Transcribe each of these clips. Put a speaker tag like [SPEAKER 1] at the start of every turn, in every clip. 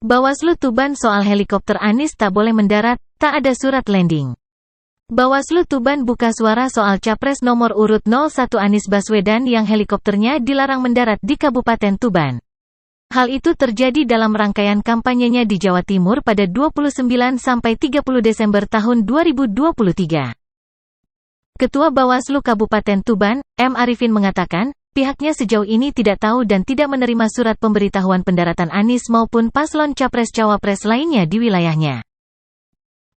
[SPEAKER 1] Bawaslu Tuban soal helikopter Anies tak boleh mendarat, tak ada surat landing. Bawaslu Tuban buka suara soal Capres nomor urut 01 Anies Baswedan yang helikopternya dilarang mendarat di Kabupaten Tuban. Hal itu terjadi dalam rangkaian kampanyenya di Jawa Timur pada 29 sampai 30 Desember tahun 2023. Ketua Bawaslu Kabupaten Tuban, M. Arifin mengatakan, pihaknya sejauh ini tidak tahu dan tidak menerima surat pemberitahuan pendaratan Anies maupun paslon Capres-Cawapres lainnya di wilayahnya.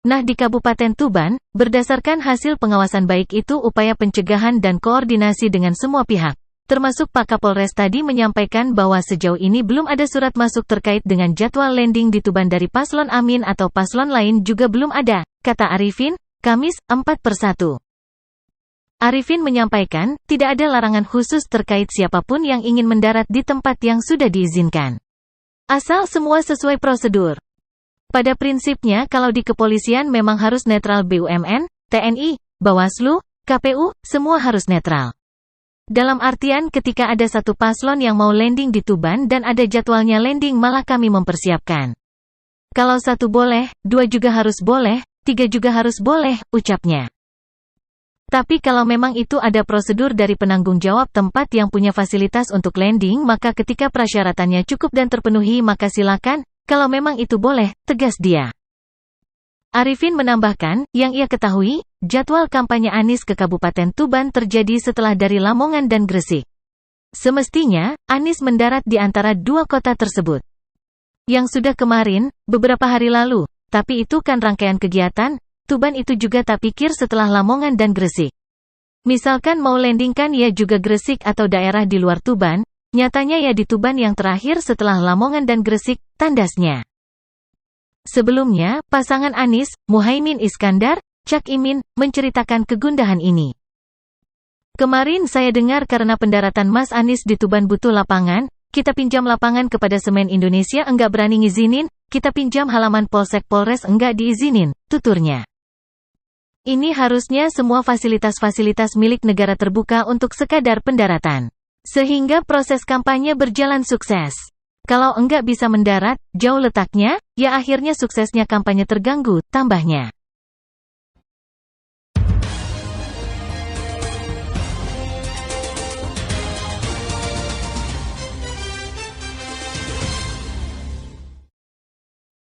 [SPEAKER 1] Nah, di Kabupaten Tuban, berdasarkan hasil pengawasan baik itu upaya pencegahan dan koordinasi dengan semua pihak, termasuk Pak Kapolres tadi menyampaikan bahwa sejauh ini belum ada surat masuk terkait dengan jadwal landing di Tuban dari paslon Amin atau paslon lain juga belum ada, kata Arifin, Kamis, 4/1. Arifin menyampaikan, tidak ada larangan khusus terkait siapapun yang ingin mendarat di tempat yang sudah diizinkan. Asal semua sesuai prosedur. Pada prinsipnya kalau di kepolisian memang harus netral BUMN, TNI, Bawaslu, KPU, semua harus netral. Dalam artian ketika ada satu paslon yang mau landing di Tuban dan ada jadwalnya landing malah kami mempersiapkan. Kalau satu boleh, dua juga harus boleh, tiga juga harus boleh, ucapnya. Tapi kalau memang itu ada prosedur dari penanggung jawab tempat yang punya fasilitas untuk landing maka ketika persyaratannya cukup dan terpenuhi maka silakan, kalau memang itu boleh, tegas dia. Arifin menambahkan, yang ia ketahui, jadwal kampanye Anies ke Kabupaten Tuban terjadi setelah dari Lamongan dan Gresik. Semestinya, Anies mendarat di antara dua kota tersebut. Yang sudah kemarin, beberapa hari lalu, tapi itu kan rangkaian kegiatan, Tuban itu juga tak pikir setelah Lamongan dan Gresik. Misalkan mau landingkan ya juga Gresik atau daerah di luar Tuban, nyatanya ya di Tuban yang terakhir setelah Lamongan dan Gresik, tandasnya. Sebelumnya, pasangan Anies, Muhaimin Iskandar, Cak Imin, menceritakan kegundahan ini. Kemarin saya dengar karena pendaratan Mas Anies di Tuban butuh lapangan, kita pinjam lapangan kepada Semen Indonesia enggak berani ngizinin, kita pinjam halaman Polsek Polres enggak diizinin, tuturnya. Ini harusnya semua fasilitas-fasilitas milik negara terbuka untuk sekadar pendaratan. Sehingga proses kampanye berjalan sukses. Kalau enggak bisa mendarat, jauh letaknya, ya akhirnya suksesnya kampanye terganggu, tambahnya.